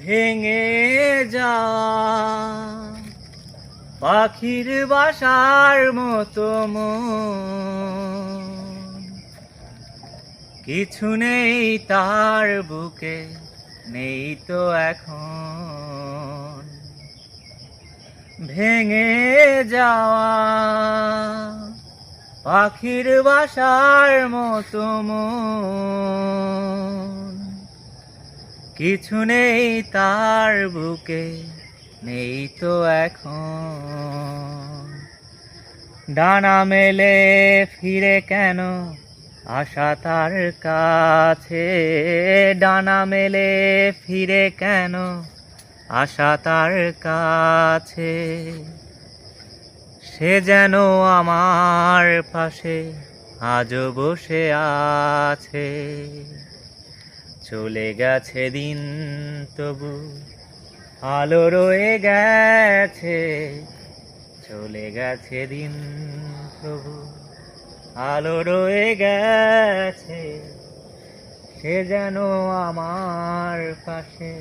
ভেঙে যাওয়া পাখির বাসার মতো মন, কিছু নেই তার বুকে, নেই তো এখন। ভেঙে যাওয়া পাখির বাসার মতো মন, কিছু নেই তার বুকে, নেই তো এখন। ডানা মেলে ফিরে কেন আশা তার কাছে, ডানা মেলে ফিরে কেন আশা তার কাছে। সে যেন আমার পাশে আজও বসে আছে। চলে গেছে দিন তবু আলো রয়ে গেছে, চলে গেছে দিন তবু আলো রয়ে গেছে। সে যেন আমার পাশে